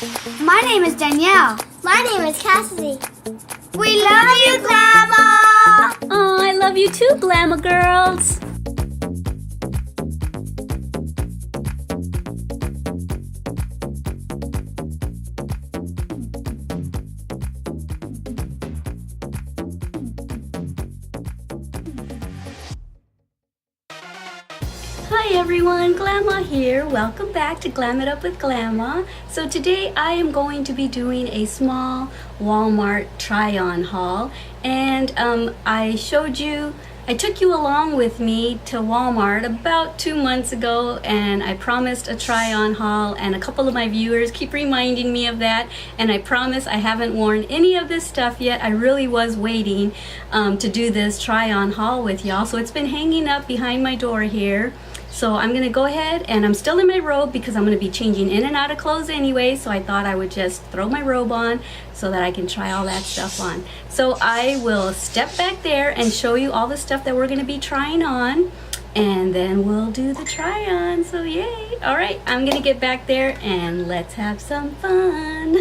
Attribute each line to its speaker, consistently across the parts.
Speaker 1: My name is Danielle.
Speaker 2: My name is Cassidy.
Speaker 1: We love you, Glama!
Speaker 3: Oh, I love you too, Glama girls. Hi everyone, Glama here. Welcome back to Glam It Up with Glama. So today I am going to be doing a small Walmart try-on haul, and I took you along with me to Walmart about 2 months ago, and I promised a try-on haul, and a couple of my viewers keep reminding me of that, and I promise I haven't worn any of this stuff yet. I really was waiting to do this try-on haul with y'all, so it's been hanging up behind my door here. So I'm gonna go ahead, and I'm still in my robe because I'm gonna be changing in and out of clothes anyway, so I thought I would just throw my robe on so that I can try all that stuff on. So I will step back there and show you all the stuff that we're gonna be trying on, and then we'll do the try on, so yay. All right, I'm gonna get back there and let's have some fun.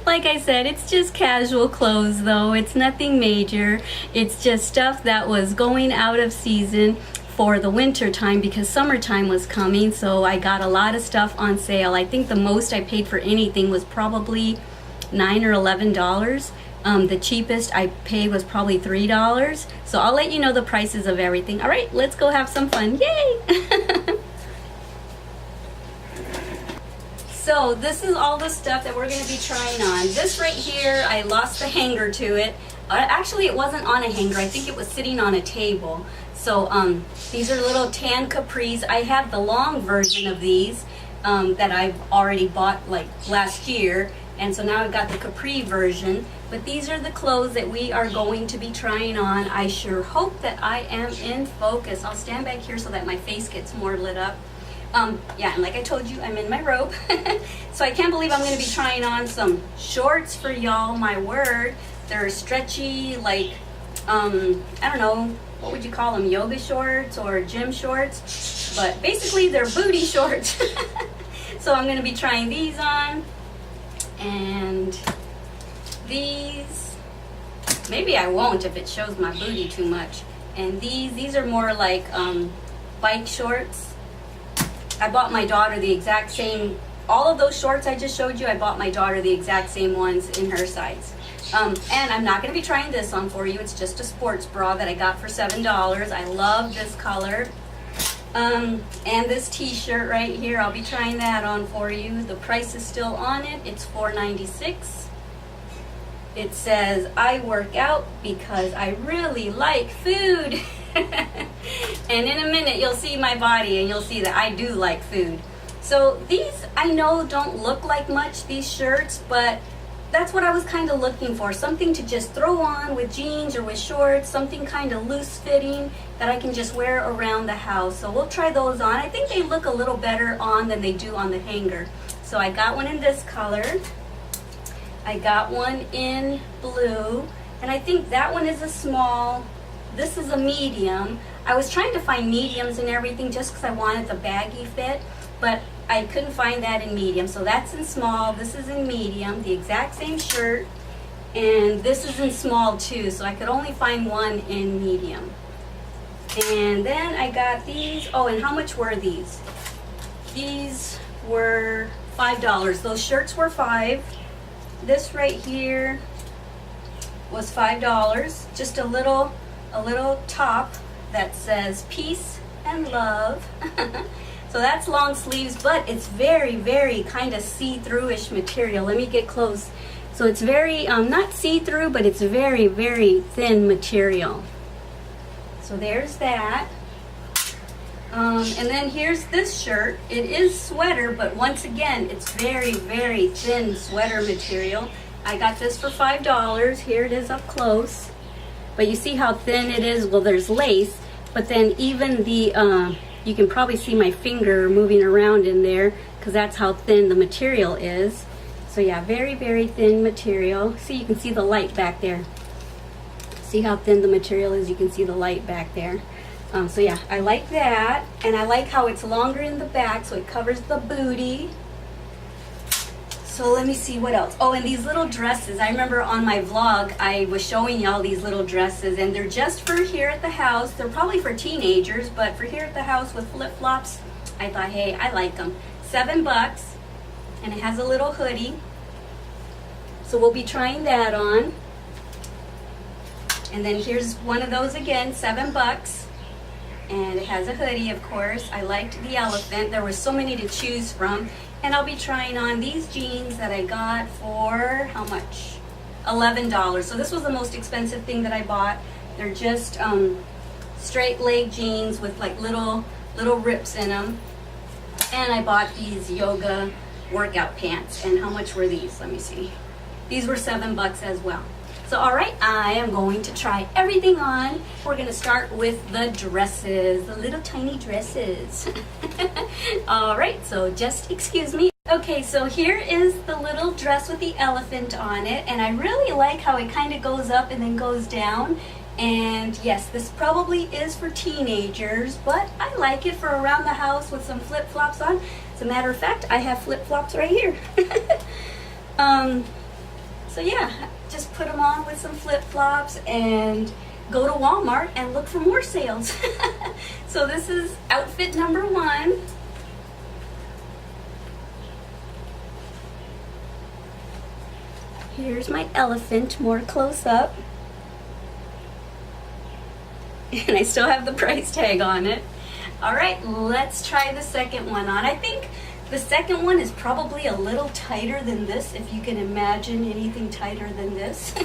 Speaker 3: Like I said, it's just casual clothes though. It's nothing major. It's just stuff that was going out of season for the winter time because summertime was coming, so I got a lot of stuff on sale. I think the most I paid for anything was probably $9 or $11. The cheapest I paid was probably $3. So I'll let you know the prices of everything. All right, let's go have some fun. Yay! So this is all the stuff that we're going to be trying on. This right here, I lost the hanger to it. Actually, it wasn't on a hanger. I think it was sitting on a table. So these are little tan capris. I have the long version of these that I've already bought like last year. And so now I've got the capri version. But these are the clothes that we are going to be trying on. I sure hope that I am in focus. I'll stand back here so that my face gets more lit up. Yeah, and like I told you, I'm in my robe. So I can't believe I'm going to be trying on some shorts for y'all, my word. They're stretchy, like, I don't know, what would you call them, yoga shorts or gym shorts? But basically they're booty shorts. So I'm going to be trying these on, and these, maybe I won't if it shows my booty too much. And these are more like bike shorts. I bought my daughter the exact same, all of those shorts I just showed you, I bought my daughter the exact same ones in her size. And I'm not going to be trying this on for you. It's just a sports bra that I got for $7. I love this color. And this t-shirt right here, I'll be trying that on for you. The price is still on it. It's $4.96. It says, I work out because I really like food. And in a minute, you'll see my body and you'll see that I do like food. So these, I know, don't look like much, these shirts, but that's what I was kind of looking for. Something to just throw on with jeans or with shorts, something kind of loose fitting that I can just wear around the house. So we'll try those on. I think they look a little better on than they do on the hanger. So I got one in this color. I got one in blue. And I think that one is a small. This is a medium. I was trying to find mediums and everything just because I wanted the baggy fit, but I couldn't find that in medium. So that's in small, this is in medium, the exact same shirt, and this is in small too, so I could only find one in medium. And then I got these. Oh, and how much were these? These were $5. Those shirts were $5. This right here was $5. Just a little top that says peace and love. So that's long sleeves, but it's very, very kind of see-through-ish material. Let me get close. So it's very, not see-through, but it's very, very thin material. So there's that. And then here's this shirt. It is sweater, but once again, it's very, very thin sweater material. I got this for $5. Here it is up close. But you see how thin it is? Well, there's lace, but then even the, you can probably see my finger moving around in there because that's how thin the material is. So yeah, very, very thin material. See, you can see the light back there. See how thin the material is? You can see the light back there. So yeah, I like that. And I like how it's longer in the back, so it covers the booty. So let me see what else. Oh, and these little dresses. I remember on my vlog, I was showing y'all these little dresses, and they're just for here at the house. They're probably for teenagers, but for here at the house with flip-flops, I thought, hey, I like them. $7, and it has a little hoodie. So we'll be trying that on. And then here's one of those again, $7. And it has a hoodie, of course. I liked the elephant. There were so many to choose from. And I'll be trying on these jeans that I got for, how much? $11. So this was the most expensive thing that I bought. They're just straight leg jeans with like little rips in them. And I bought these yoga workout pants. And how much were these? Let me see. These were $7 as well. So all right, I am going to try everything on. We're gonna start with the dresses, the little tiny dresses. All right, so just excuse me. Okay, so here is the little dress with the elephant on it, and I really like how it kind of goes up and then goes down. And yes, this probably is for teenagers, but I like it for around the house with some flip-flops on. As a matter of fact, I have flip-flops right here. So yeah, just put them on with some flip-flops and go to Walmart and look for more sales. So this is outfit number 1. Here's my elephant more close up. And I still have the price tag on it. All right, let's try the second one on. I think the second one is probably a little tighter than this, if you can imagine anything tighter than this.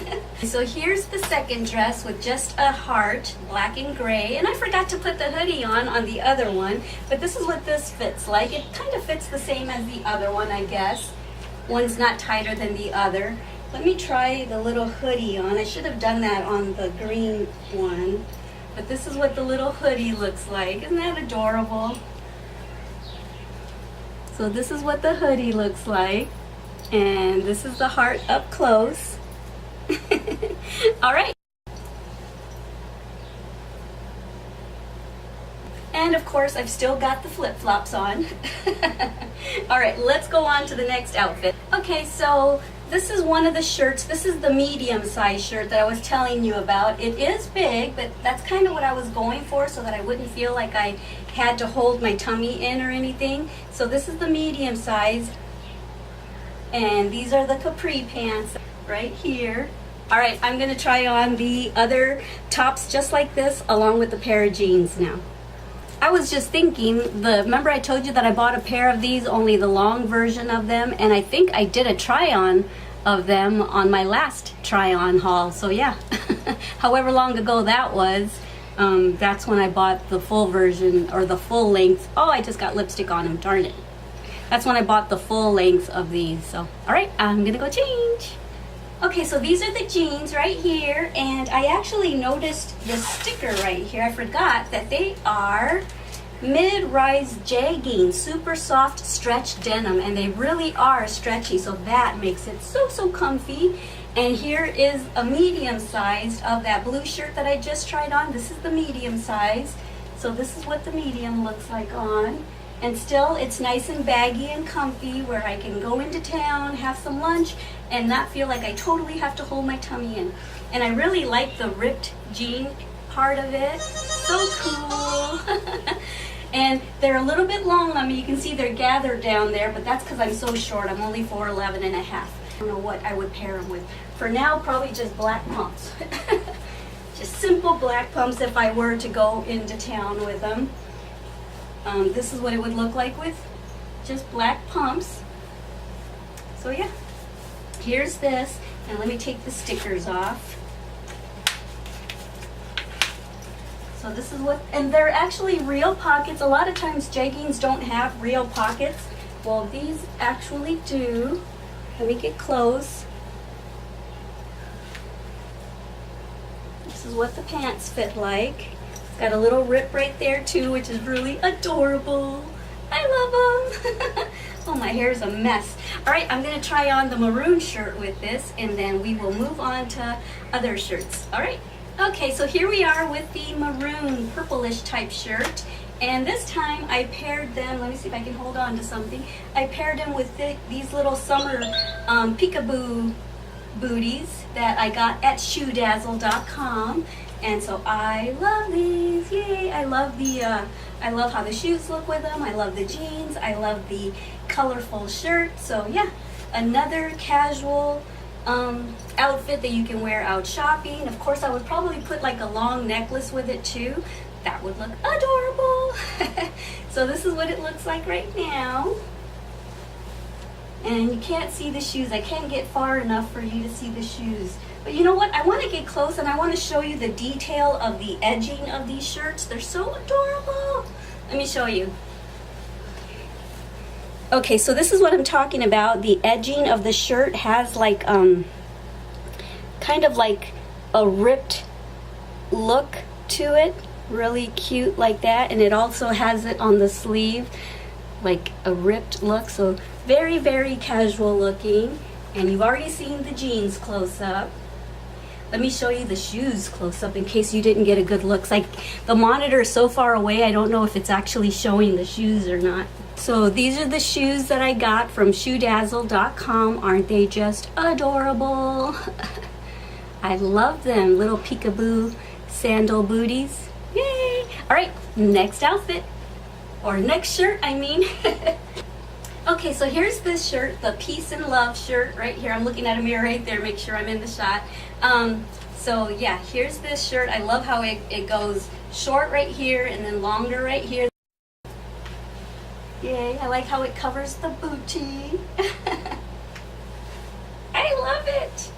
Speaker 3: So here's the second dress with just a heart, black and gray. And I forgot to put the hoodie on the other one, but this is what this fits like. It kind of fits the same as the other one, I guess. One's not tighter than the other. Let me try the little hoodie on. I should have done that on the green one. But this is what the little hoodie looks like. Isn't that adorable? So this is what the hoodie looks like. And this is the heart up close. All right. And of course, I've still got the flip-flops on. All right, let's go on to the next outfit. Okay, so this is one of the shirts. This is the medium size shirt that I was telling you about. It is big, but that's kind of what I was going for so that I wouldn't feel like I had to hold my tummy in or anything. So this is the medium size. And these are the capri pants right here. All right, I'm gonna try on the other tops just like this along with the pair of jeans now. I was just thinking, remember I told you that I bought a pair of these, only the long version of them, and I think I did a try-on of them on my last try-on haul. So yeah, however long ago that was, that's when I bought the full version, or the full length. Oh, I just got lipstick on them, darn it. That's when I bought the full length of these. So, all right, I'm gonna go change. Okay, so these are the jeans right here, and I actually noticed the sticker right here. I forgot that they are mid-rise jeggings, super soft stretch denim, and they really are stretchy, so that makes it so comfy. And here is a medium size of that blue shirt that I just tried on. This is the medium size, so this is what the medium looks like on. And still, it's nice and baggy and comfy where I can go into town, have some lunch, and not feel like I totally have to hold my tummy in. And I really like the ripped jean part of it. So cool. And they're a little bit long on me. You can see they're gathered down there, but that's because I'm so short. I'm only 4'11" and a half. I don't know what I would pair them with. For now, probably just black pumps. Just simple black pumps if I were to go into town with them. This is what it would look like with just black pumps. So yeah, here's this, and let me take the stickers off. So this is what, and they're actually real pockets. A lot of times jeggings don't have real pockets. Well, these actually do. Let me get close. This is what the pants fit like. Got a little rip right there too, which is really adorable. I love them. Oh, my hair is a mess. All right, I'm gonna try on the maroon shirt with this, and then we will move on to other shirts. All right. Okay, so here we are with the maroon purplish type shirt, And this time I paired them, let me see if I can hold on to something. I paired them with these little summer peekaboo booties that I got at shoedazzle.com. And so I love these, yay! I love how the shoes look with them. I love the jeans. I love the colorful shirt. So yeah, another casual outfit that you can wear out shopping. Of course, I would probably put like a long necklace with it too. That would look adorable. So this is what it looks like right now. And you can't see the shoes. I can't get far enough for you to see the shoes. But you know what? I want to get close and I want to show you the detail of the edging of these shirts. They're so adorable. Let me show you. Okay, so this is what I'm talking about. The edging of the shirt has like kind of like a ripped look to it. Really cute like that. And it also has it on the sleeve, like a ripped look. So very, very casual looking. And you've already seen the jeans close up. Let me show you the shoes close up in case you didn't get a good look. It's like the monitor is so far away, I don't know if it's actually showing the shoes or not. So these are the shoes that I got from shoedazzle.com. Aren't they just adorable? I love them. Little peekaboo sandal booties. Yay! All right, next outfit. Or next shirt, I mean. Okay, so here's this shirt, the Peace and Love shirt right here. I'm looking at a mirror right there, make sure I'm in the shot. So yeah, here's this shirt. I love how it goes short right here and then longer right here. Yay, I like how it covers the booty. I love it.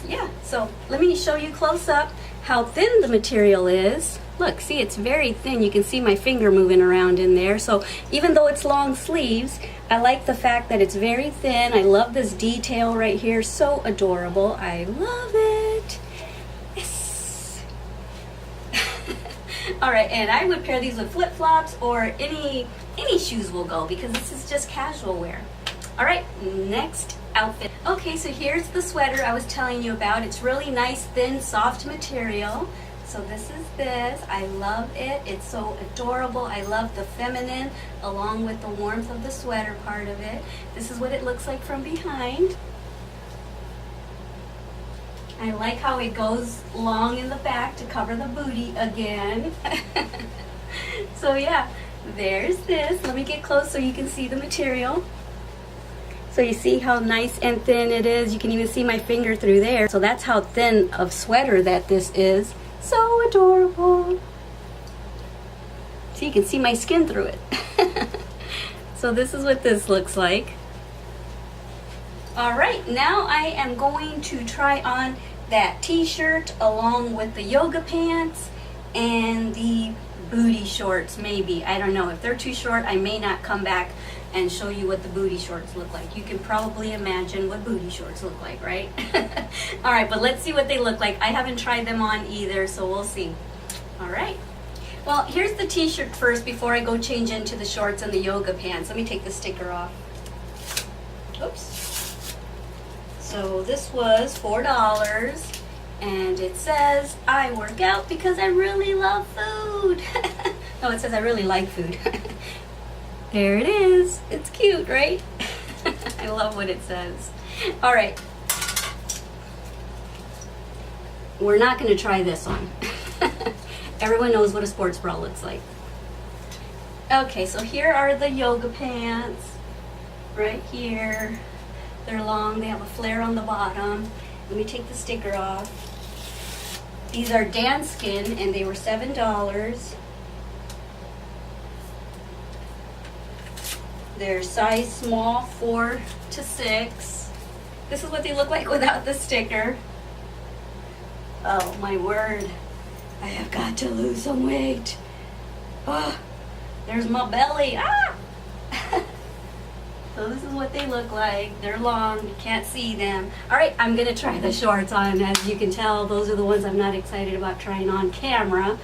Speaker 3: Yeah, so let me show you close up how thin the material is. Look, see, it's very thin. You can see my finger moving around in there. So even though it's long sleeves, I like the fact that it's very thin. I love this detail right here. So adorable. I love it. Yes. All right, and I would pair these with flip-flops or any shoes will go because this is just casual wear. All right, next outfit. Okay, so here's the sweater I was telling you about. It's really nice, thin, soft material. So this is this. I love it. It's so adorable. I love the feminine along with the warmth of the sweater part of it. This is what it looks like from behind. I like how it goes long in the back to cover the booty again. So yeah, there's this. Let me get close so you can see the material. So you see how nice and thin it is. You can even see my finger through there. So that's how thin of sweater that this is. So adorable. So you can see my skin through it. So this is what this looks like. All right, now I am going to try on that t-shirt along with the yoga pants and the booty shorts, maybe. I don't know. If they're too short, I may not come back and show you what the booty shorts look like. You can probably imagine what booty shorts look like, right? All right, but let's see what they look like. I haven't tried them on either, so we'll see. All right. Well, here's the t-shirt first before I go change into the shorts and the yoga pants. Let me take the sticker off. Oops. So this was $4, and it says, I work out because I really love food. No, it says I really like food. There it is. It's cute, right? I love what it says. All right. We're not going to try this on. Everyone knows what a sports bra looks like. Okay, so here are the yoga pants. Right here. They're long. They have a flare on the bottom. Let me take the sticker off. These are Danskin, and they were $7. They're size small, 4 to 6. This is what they look like without the sticker. Oh my word. I have got to lose some weight. Oh, there's my belly. Ah! So this is what they look like. They're long, you can't see them. All right, I'm gonna try the shorts on. As you can tell, those are the ones I'm not excited about trying on camera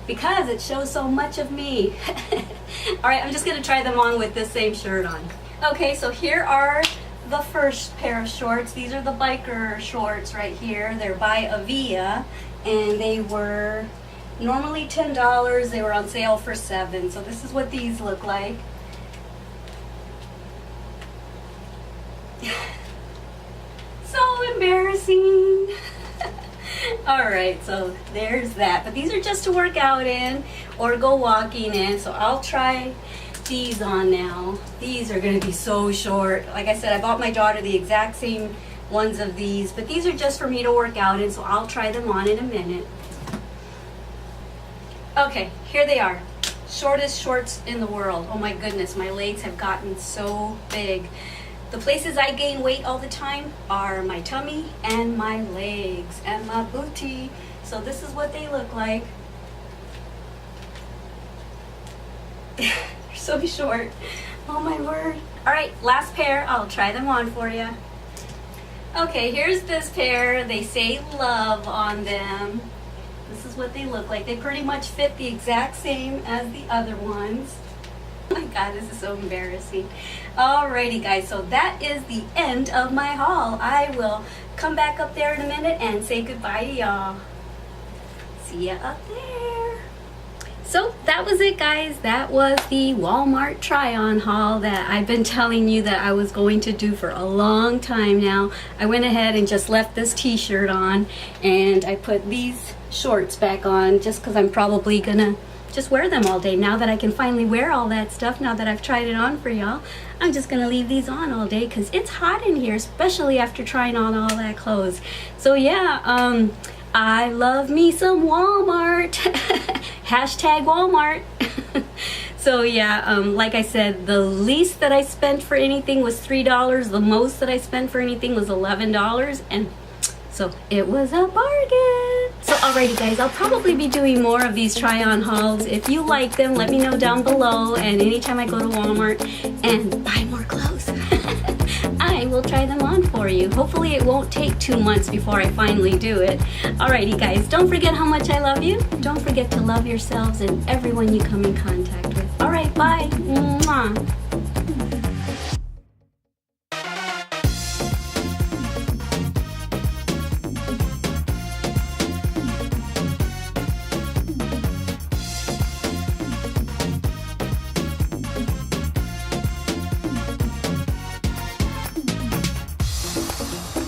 Speaker 3: because it shows so much of me. All right, I'm just gonna try them on with this same shirt on. Okay, so here are the first pair of shorts. These are the biker shorts right here. They're by Avia, and they were Normally $10, they were on sale for $7. So this is what these look like. So embarrassing. Alright, so there's that. But these are just to work out in or go walking in. So I'll try these on now. These are going to be so short. Like I said, I bought my daughter the exact same ones of these. But these are just for me to work out in. So I'll try them on in a minute. Okay, here they are. Shortest shorts in the world. Oh my goodness, my legs have gotten so big. The places I gain weight all the time are my tummy and my legs and my booty. So this is what they look like. They're so short. Oh my word. All right, last pair. I'll try them on for you. Okay, here's this pair. They say love on them. This is what they look like. They pretty much fit the exact same as the other ones. Oh my god, this is so embarrassing. Alrighty guys, so that is the end of my haul. I will come back up there in a minute and say goodbye to y'all. See ya up there. So that was it guys. That was the Walmart try-on haul that I've been telling you that I was going to do for a long time now. I went ahead and just left this t-shirt on and I put these shorts back on just because I'm probably gonna just wear them all day now that I can finally wear all that stuff. Now that I've tried it on for y'all, I'm just gonna leave these on all day because it's hot in here, especially after trying on all that clothes. So yeah, I love me some Walmart. Hashtag Walmart. So yeah, like I said, the least that I spent for anything was $3. The most that I spent for anything was $11, and so it was a bargain. So alrighty guys, I'll probably be doing more of these try-on hauls. If you like them, let me know down below. And anytime I go to Walmart and buy more clothes, I will try them on for you. Hopefully it won't take 2 months before I finally do it. Alrighty guys, don't forget how much I love you. Don't forget to love yourselves and everyone you come in contact with. Alright, bye. Mwah.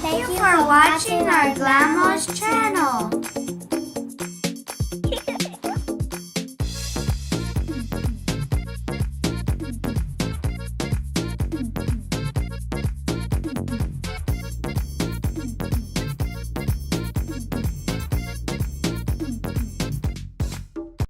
Speaker 1: Thank you for watching our Glama's channel.